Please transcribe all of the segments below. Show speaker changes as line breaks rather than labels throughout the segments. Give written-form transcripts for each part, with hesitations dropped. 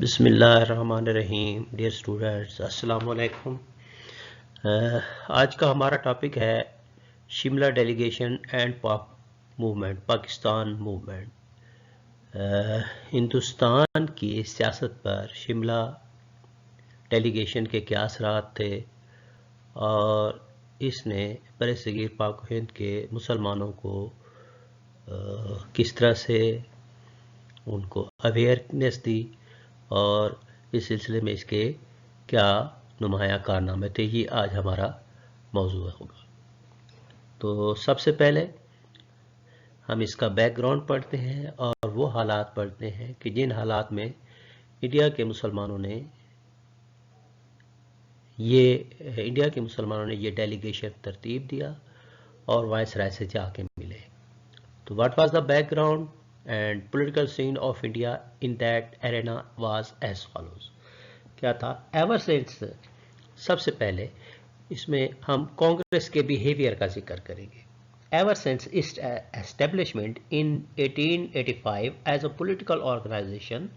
بسم اللہ الرحمن الرحیم. ڈیئر اسٹوڈنٹس، السلام علیکم. آج کا ہمارا ٹاپک ہے شملہ ڈیلیگیشن اینڈ پاک موومنٹ، پاکستان موومنٹ. ہندوستان کی سیاست پر شملہ ڈیلیگیشن کے کیا اثرات تھے اور اس نے برصغیر پاک و ہند کے مسلمانوں کو کس طرح سے ان کو اویئرنیس دی اور اس سلسلے میں اس کے کیا نمایاں کارنامے تھے. یہ آج ہمارا موضوع ہوگا. تو سب سے پہلے ہم اس کا بیک گراؤنڈ پڑھتے ہیں اور وہ حالات پڑھتے ہیں کہ جن حالات میں انڈیا کے مسلمانوں نے یہ ڈیلیگیشن ترتیب دیا اور وائس رائے سے جا کے ملے. تو what was the back ground and political scene of India in that arena was as follows. کیا تھا؟ ever since، سب سے پہلے اس میں ہم کانگریس کے بیہیویئر کا ذکر کریں گے. ever since its establishment in 1885 as a political organization,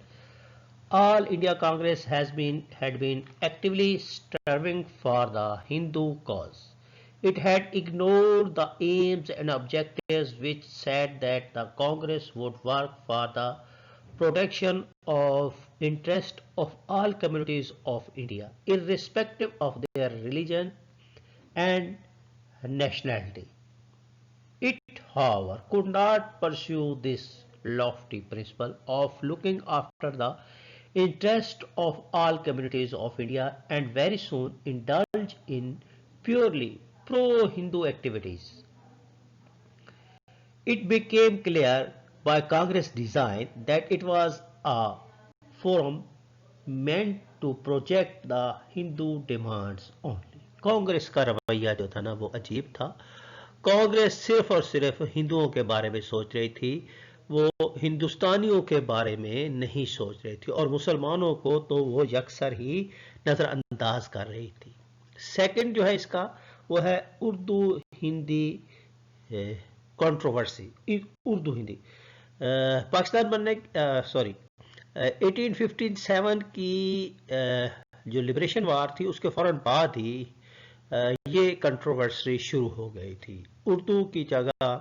All India Congress had been actively striving for the Hindu cause. It had ignored the aims and objectives which said that the Congress would work for the protection of interest of all communities of India, irrespective of their religion and nationality. It, however, could not pursue this lofty principle of looking after the interest of all communities of India and very soon indulge in purely pro-Hindu activities. It became clear by Congress design that it was a forum meant to project the Hindu demands only. Congress کا رویہ جو تھا نا وہ عجیب تھا. کانگریس صرف اور صرف ہندوؤں کے بارے میں سوچ رہی تھی، وہ ہندوستانیوں کے بارے میں نہیں سوچ رہی تھی اور مسلمانوں کو تو وہ یکسر ہی نظر انداز کر رہی تھی. سیکنڈ جو ہے اس کا وہ ہے اردو ہندی کنٹروورسی. اردو ہندی پاکستان بننے 1857 کی جو لبریشن وار تھی اس کے فوراً بعد ہی یہ کنٹروورسی شروع ہو گئی تھی. اردو کی جگہ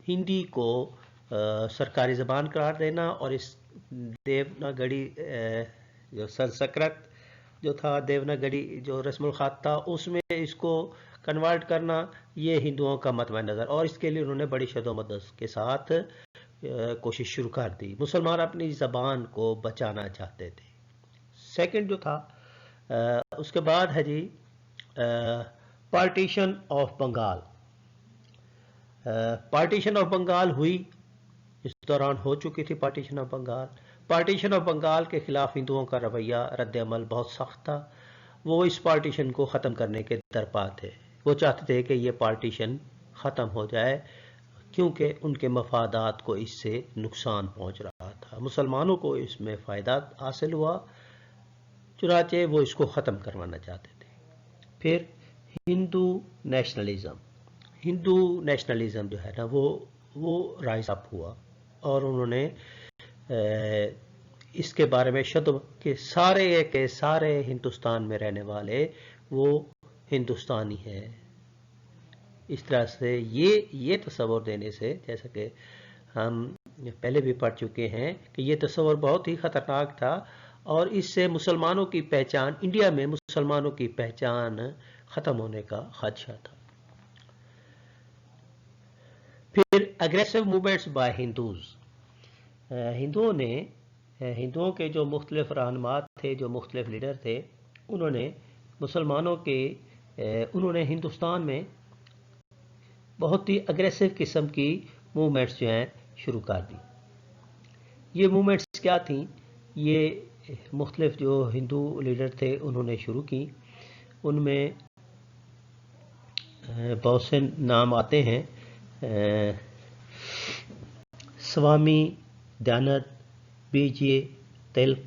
ہندی کو سرکاری زبان قرار دینا اور اس دیوناگری جو سنسکرت جو تھا، دیوناگری جو رسم الخط تھا، اس میں اس کو کنورٹ کرنا، یہ ہندوؤں کا مطمع نظر، اور اس کے لیے انہوں نے بڑی شد و مدد کے ساتھ کوشش شروع کر دی. مسلمان اپنی زبان کو بچانا چاہتے تھے. سیکنڈ جو تھا اس کے بعد ہے جی partition of Bengal. Partition of Bengal ہوئی، اس دوران ہو چکی تھی partition of Bengal. Partition of Bengal کے خلاف ہندوؤں کا رویہ رد عمل بہت سخت تھا. وہ اس پارٹیشن کو ختم کرنے کے درپا تھے. وہ چاہتے تھے کہ یہ پارٹیشن ختم ہو جائے کیونکہ ان کے مفادات کو اس سے نقصان پہنچ رہا تھا. مسلمانوں کو اس میں فائدہ حاصل ہوا، چنانچہ وہ اس کو ختم کروانا چاہتے تھے. پھر ہندو نیشنلزم جو ہے نا وہ رائز اپ ہوا اور انہوں نے اس کے بارے میں کہ سارے ہندوستان میں رہنے والے وہ ہندوستانی ہیں. اس طرح سے یہ تصور دینے سے، جیسا کہ ہم پہلے بھی پڑھ چکے ہیں کہ یہ تصور بہت ہی خطرناک تھا اور اس سے مسلمانوں کی پہچان، انڈیا میں مسلمانوں کی پہچان ختم ہونے کا خدشہ تھا. پھر اگریسو موومنٹس بائی ہندوز. ہندوؤں کے جو مختلف رہنما تھے، جو مختلف لیڈر تھے، انہوں نے ہندوستان میں بہت ہی اگریسو قسم کی موومنٹس جو ہیں شروع کر دی. یہ موومنٹس کیا تھیں؟ یہ مختلف جو ہندو لیڈر تھے انہوں نے شروع کی. ان میں بہت سے نام آتے ہیں. سوامی دیانند، بی جے تلک،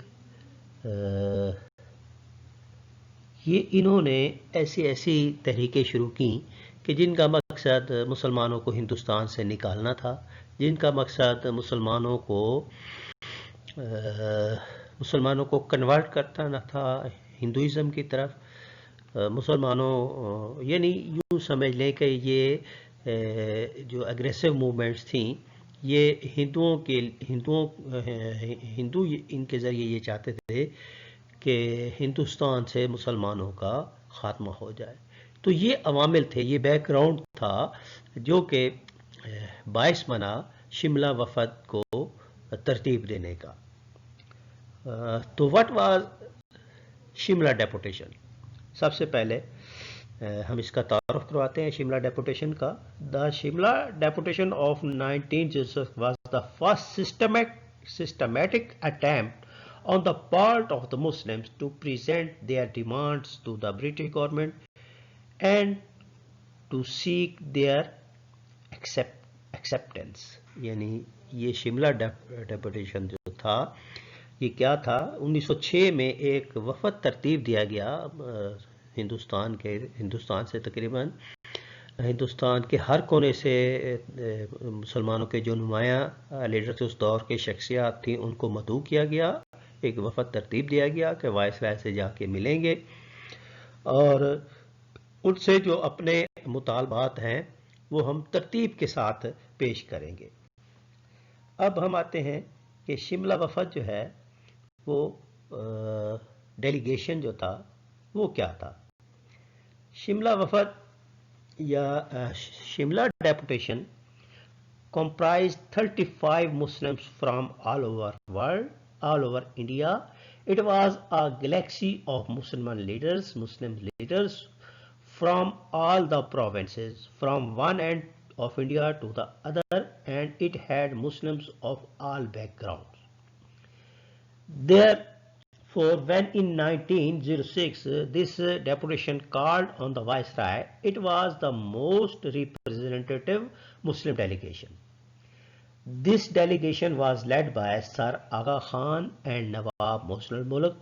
یہ انہوں نے ایسی تحریکیں شروع کیں کہ جن کا مقصد مسلمانوں کو ہندوستان سے نکالنا تھا، جن کا مقصد مسلمانوں کو مسلمانوں کو کنورٹ کرتا نہ تھا ہندوازم کی طرف. مسلمانوں یعنی یوں سمجھ لیں کہ یہ جو اگریسو موومنٹس تھیں یہ ہندو ان کے ذریعے یہ چاہتے تھے کہ ہندوستان سے مسلمانوں کا خاتمہ ہو جائے. تو یہ عوامل تھے, یہ بیک گراؤنڈ تھا جو کہ باعث بنا شملہ وفد کو ترتیب دینے کا. تو واٹ واز شملہ ڈیپوٹیشن؟ سب سے پہلے ہم اس کا تعارف کرواتے ہیں شملہ ڈیپوٹیشن کا. The Shimla deputation of 1906 was the first systematic attempt on the part of the Muslims to present their demands to the British government and to seek their acceptance. یعنی یہ شملہ ڈیپوٹیشن جو تھا یہ کیا تھا؟ 1906 میں ایک وفد ترتیب دیا گیا ہندوستان سے تقریباً ہندوستان کے ہر کونے سے مسلمانوں کے جو نمایاں لیڈر تھے اس دور کے شخصیات تھیں ان کو مدعو کیا گیا, ایک وفد ترتیب دیا گیا کہ وائسرائے سے جا کے ملیں گے اور ان سے جو اپنے مطالبات ہیں وہ ہم ترتیب کے ساتھ پیش کریں گے. اب ہم آتے ہیں کہ شملہ وفد جو ہے وہ ڈیلیگیشن جو تھا وہ کیا تھا. شملہ وفد یا Shimla deputation comprised 35 Muslims from all over world, all over India. It was a galaxy of Muslim leaders from all the provinces, from one end of India to the other, and it had Muslims of all backgrounds. Therefore, when in 1906 this deputation called on the Viceroy, it was the most representative Muslim delegation. This delegation was led by Sir Aga Khan and Nawab Mohsin al-Mulk,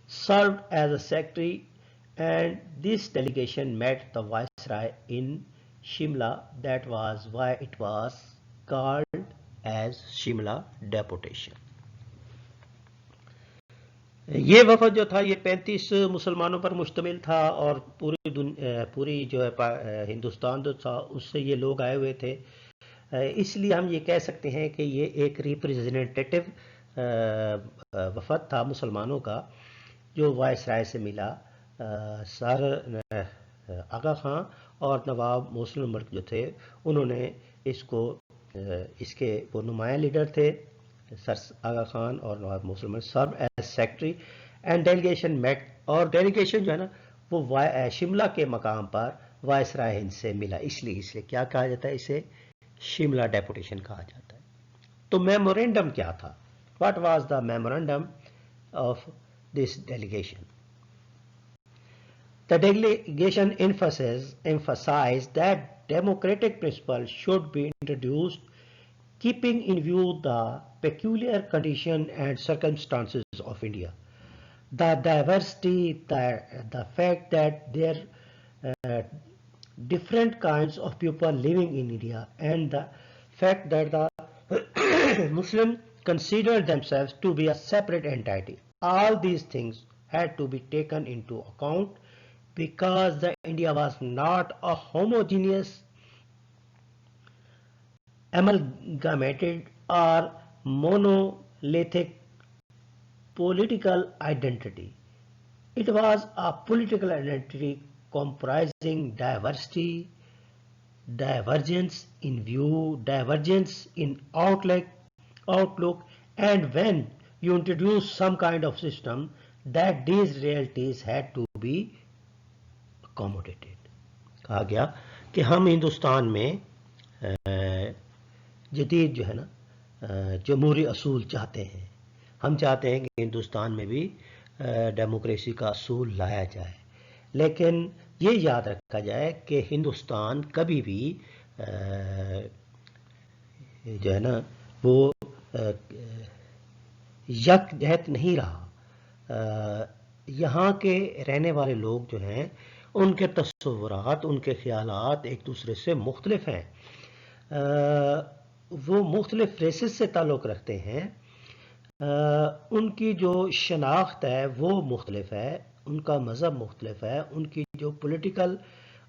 served as a secretary, and this delegation met the Viceroy in Shimla. That was why it was called as Shimla Deputation. یہ وفد جو تھا یہ 35 مسلمانوں پر مشتمل تھا اور پوری جو ہے ہندوستان جو تھا اس سے یہ لوگ آئے ہوئے تھے. اس لیے ہم یہ کہہ سکتے ہیں کہ یہ ایک ریپریزنٹیٹو وفد تھا مسلمانوں کا جو وائسرائے سے ملا. سر آغا خان اور نواب محسن الملک جو تھے انہوں نے اس کے وہ نمایاں لیڈر تھے. سر آغا خان اور Nawab Mohsin ul Mulk serve as secretary and delegation meet, اور ڈیلیگیشن جو ہے نا وہ شملہ کے مقام پر وائسرائے ہند سے ملا. اس لیے کیا کہا جاتا ہے, اسے شملہ ڈیپوٹیشن کہا جاتا ہے. تو میمورینڈم کیا تھا؟ What was the memorandum of this delegation? The delegation emphasized that democratic principles should be introduced, keeping in view the peculiar condition and circumstances of India, the diversity, the fact that there are different kinds of people living in India, and the fact that the Muslims consider themselves to be a separate entity. All these things had to be taken into account because the India was not a homogeneous, amalgamated or monolithic political identity. It was a political identity comprising diversity, divergence in view, divergence in outlook, and when you introduce some kind of system, that these realities had to be accommodated. کہا گیا کہ ہم ہندوستان میں جدید جو ہے نا جمہوری اصول چاہتے ہیں. ہم چاہتے ہیں کہ ہندوستان میں بھی ڈیموکریسی کا اصول لایا جائے, لیکن یہ یاد رکھا جائے کہ ہندوستان کبھی بھی جو ہے نا وہ یکجہت نہیں رہا. یہاں کے رہنے والے لوگ جو ہیں ان کے تصورات, ان کے خیالات ایک دوسرے سے مختلف ہیں. وہ مختلف ریسز سے تعلق رکھتے ہیں.
ان کی جو شناخت ہے وہ مختلف ہے، ان کا مذہب مختلف ہے، ان کی جو پولیٹیکل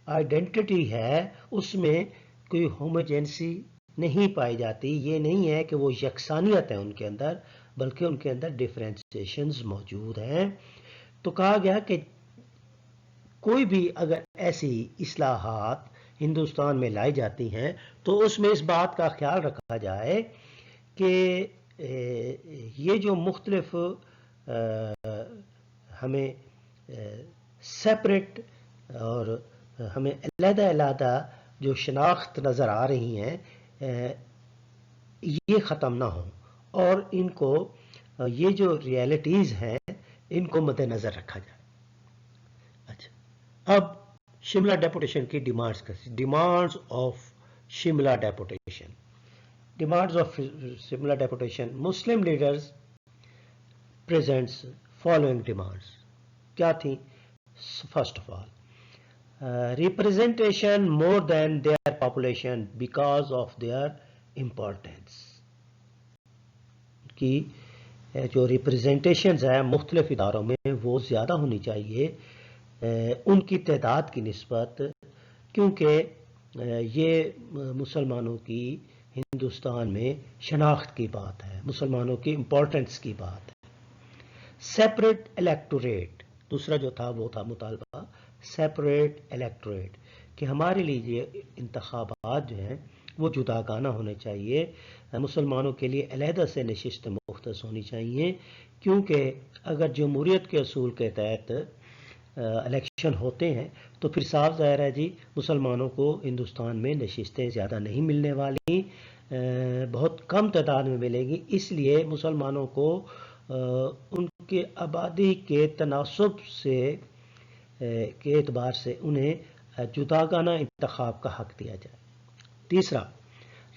آئیڈینٹی ہے اس میں کوئی ہوموجینسی نہیں پائی جاتی. یہ نہیں ہے کہ وہ یکسانیت ہے ان کے اندر، بلکہ ان کے اندر ڈفرینسیشنز موجود ہیں. تو کہا گیا کہ کوئی بھی اگر ایسی اصلاحات ہندوستان میں لائی جاتی ہیں تو اس میں اس بات کا خیال رکھا جائے کہ یہ جو مختلف ہمیں سیپریٹ اور ہمیں علیحدہ علیحدہ جو شناخت نظر آ رہی ہیں یہ ختم نہ ہوں، اور ان کو یہ جو ریئلٹیز ہیں ان کو مد نظر رکھا جائے. اچھا، اب شملہ ڈیپوٹیشن کی demands of Shimla deputation. Demands of Simla deputation. Muslim leaders presents following demands. کیا تھی؟ First of all, representation more than their population because of their importance. کی جو ریپرزنٹیشنز ہیں مختلف اداروں میں وہ زیادہ ہونی چاہیے ان کی تعداد کی نسبت، کیونکہ یہ مسلمانوں کی ہندوستان میں شناخت کی بات ہے، مسلمانوں کی امپورٹنس کی بات ہے. سیپریٹ الیکٹوریٹ، دوسرا جو تھا وہ تھا مطالبہ سیپریٹ الیکٹوریٹ، کہ ہمارے لیے انتخابات جو ہیں وہ جداگانہ ہونے چاہیے، مسلمانوں کے لیے علیحدہ سے نشست مختص ہونی چاہیے، کیونکہ اگر جمہوریت کے اصول کے تحت الیکشن ہوتے ہیں تو پھر صاف ظاہر ہے جی مسلمانوں کو ہندوستان میں نشستیں زیادہ نہیں ملنے والی، بہت کم تعداد میں ملے گی. اس لیے مسلمانوں کو ان کے آبادی کے تناسب سے کے اعتبار سے انہیں جداگانہ انتخاب کا حق دیا جائے. تیسرا،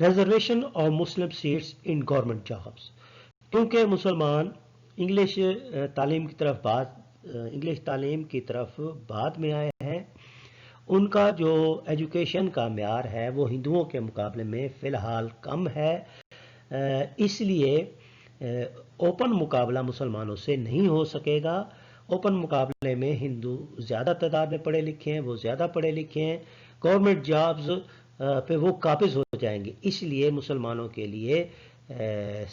reservation of Muslim seats in government jobs, کیونکہ مسلمان انگلش تعلیم کی طرف بعد میں آئے ہیں، ان کا جو ایجوکیشن کا معیار ہے وہ ہندوؤں کے مقابلے میں فی الحال کم ہے. اس لیے اوپن مقابلہ مسلمانوں سے نہیں ہو سکے گا. اوپن مقابلے میں ہندو زیادہ تعداد میں پڑھے لکھے ہیں، وہ زیادہ پڑھے لکھے ہیں، گورنمنٹ جابز پہ وہ قابض ہو جائیں گے. اس لیے مسلمانوں کے لیے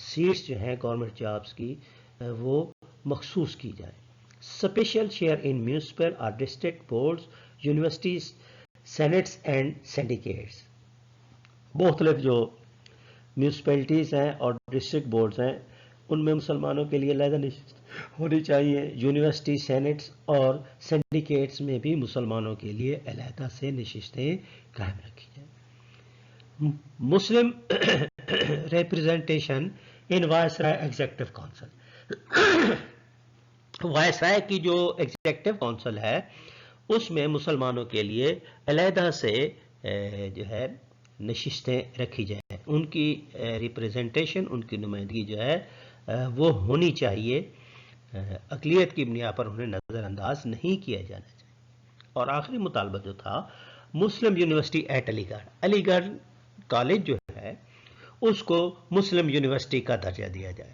سیٹس جو ہیں گورنمنٹ جابز کی وہ مخصوص کی جائیں. اسپیشل شیئر ان میونسپل اور district boards, universities, senates and syndicates. مختلف جو میونسپلٹیز ہیں اور ڈسٹرکٹ بورڈز ہیں ان میں مسلمانوں کے لیے علیحدہ نشست ہونی چاہیے. یونیورسٹی، سینٹس اور سینڈیکیٹس میں بھی مسلمانوں کے لیے علیحدہ سے نشستیں قائم رکھی جائیں. مسلم ریپرزنٹیشن ان وائسرائے ایگزیکٹو کونسل. وائسرائے کی جو ایگزیکٹو کونسل ہے اس میں مسلمانوں کے لیے علیحدہ سے جو ہے نشستیں رکھی جائیں. ان کی ریپرزنٹیشن، ان کی نمائندگی جو ہے وہ ہونی چاہیے، اقلیت کی بنیاد پر انہیں نظر انداز نہیں کیا جانا چاہیے. اور آخری مطالبہ جو تھا مسلم یونیورسٹی ایٹ علی گڑھ، علی گڑھ کالج جو ہے اس کو مسلم یونیورسٹی کا درجہ دیا جائے.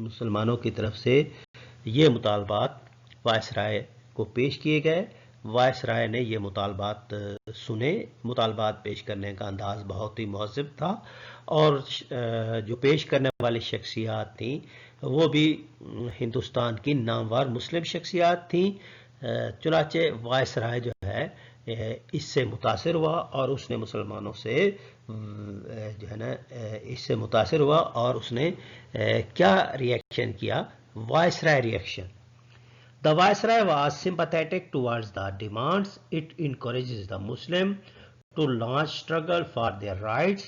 مسلمانوں کی طرف سے یہ مطالبات وائسرائے کو پیش کیے گئے. وائسرائے نے یہ مطالبات سنے. مطالبات پیش کرنے کا انداز بہت ہی مہذب تھا، اور جو پیش کرنے والی شخصیات تھیں وہ بھی ہندوستان کی نامور مسلم شخصیات تھیں. چنانچہ وائسرائے جو ہے اس سے متاثر ہوا اور اس نے مسلمانوں سے جو ہے نا اس سے متاثر ہوا اور اس نے کیا ریئیکشن کیا؟ Viceroy reaction. The Viceroy was sympathetic towards the demands. It encourages the Muslim to launch struggle for their rights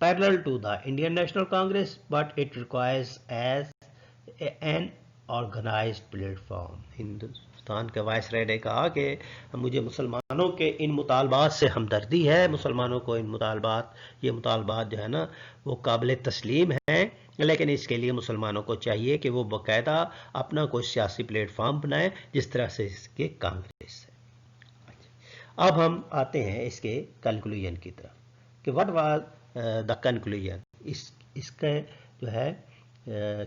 parallel to the Indian National Congress, but it requires as an organized platform. Hindustan کے viceroy نے کہا کہ مجھے مسلمانوں کے ان مطالبات سے ہمدردی ہے، مسلمانوں کو یہ مطالبات جو ہے نا وہ قابل تسلیم ہیں، لیکن اس کے لیے مسلمانوں کو چاہیے کہ وہ باقاعدہ اپنا کوئی سیاسی پلیٹ فارم بنائیں جس طرح سے اس کے کانگریس ہے. اب ہم آتے ہیں اس کے کنکلوژن کی طرف کہ واٹ واز دا کنکلوژن. اس کا جو ہے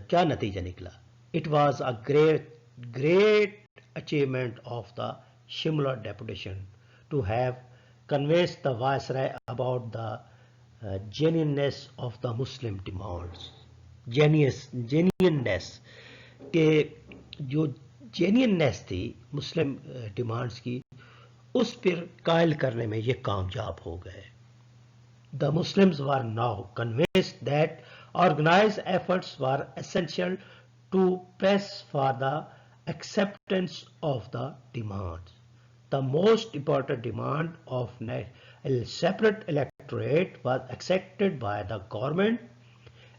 کیا نتیجہ نکلا. It was a great achievement of the Shimla deputation to have convinced the Viceroy about the genuineness of the Muslim demands. Genuineness کہ جو genuineness تھی مسلم ڈیمانڈس کی اس پر قائل کرنے میں یہ کامیاب ہو گئے. The Muslims were now convinced that organized efforts were essential to press for the acceptance of the demands. The most important demand of a separate electorate was accepted by the government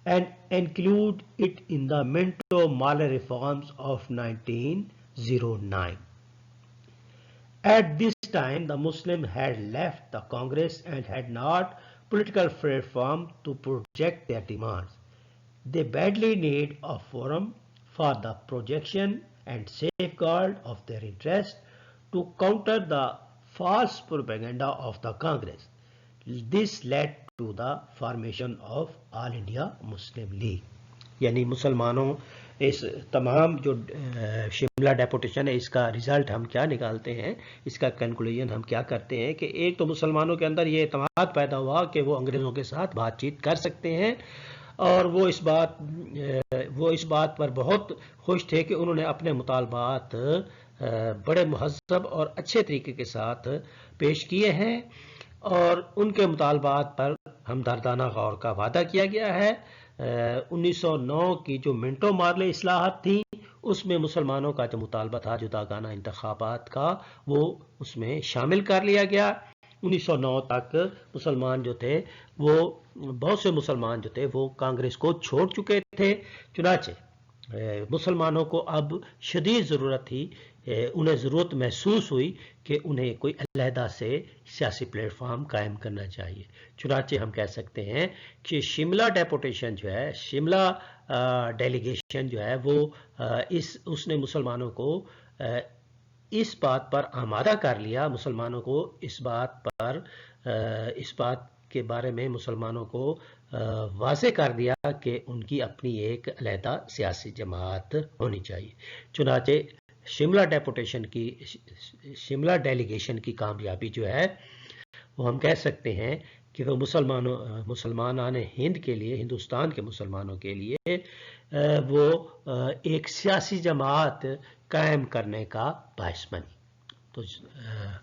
and include it in the Minto-Male reforms of 1909. At this time, the Muslims had left the Congress and had not political platform to project their demands. They badly need a forum for the projection and safeguard of their interest to counter the false propaganda of the Congress. This led to the formation of All India Muslim League. یعنی مسلمانوں اس تمام جو Shimla deputation ہے اس کا result ہم کیا نکالتے ہیں, اس کا کنکلوژن ہم کیا کرتے ہیں کہ ایک تو مسلمانوں کے اندر یہ اعتماد پیدا ہوا کہ وہ انگریزوں کے ساتھ بات چیت کر سکتے ہیں, اور وہ اس بات پر بہت خوش تھے کہ انہوں نے اپنے مطالبات بڑے مہذب اور اچھے طریقے کے ساتھ پیش کیے ہیں, اور ان کے مطالبات پر ہمدردانہ غور کا وعدہ کیا گیا ہے. 1909 کی جو منٹو مارلے اصلاحات تھیں اس میں مسلمانوں کا جو مطالبہ تھا جداگانہ انتخابات کا وہ اس میں شامل کر لیا گیا. 1909 تک مسلمان جو تھے وہ بہت سے مسلمان جو تھے وہ کانگریس کو چھوڑ چکے تھے. چنانچہ مسلمانوں کو اب شدید ضرورت تھی, انہیں ضرورت محسوس ہوئی کہ انہیں کوئی علیحدہ سے سیاسی پلیٹ فارم قائم کرنا چاہیے. چنانچہ ہم کہہ سکتے ہیں کہ شملہ ڈیپوٹیشن جو ہے, شملہ ڈیلیگیشن جو ہے وہ اس نے مسلمانوں کو اس بات پر آمادہ کر لیا, مسلمانوں کو اس بات کے بارے میں مسلمانوں کو واضح کر دیا کہ ان کی اپنی ایک علیحدہ سیاسی جماعت ہونی چاہیے. چنانچہ شملہ ڈیلیگیشن کی کامیابی جو ہے وہ ہم کہہ سکتے ہیں کہ وہ مسلمانان ہند کے لیے, ہندوستان کے مسلمانوں کے لیے وہ ایک سیاسی جماعت قائم کرنے کا باعث بنی. تو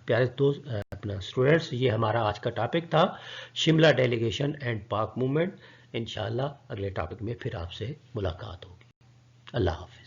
پیارے دوست اپنا اسٹوڈنٹس, یہ ہمارا آج کا ٹاپک تھا, شملہ ڈیلیگیشن اینڈ پاک موومنٹ. انشاءاللہ اگلے ٹاپک میں پھر آپ سے ملاقات ہوگی. اللہ حافظ.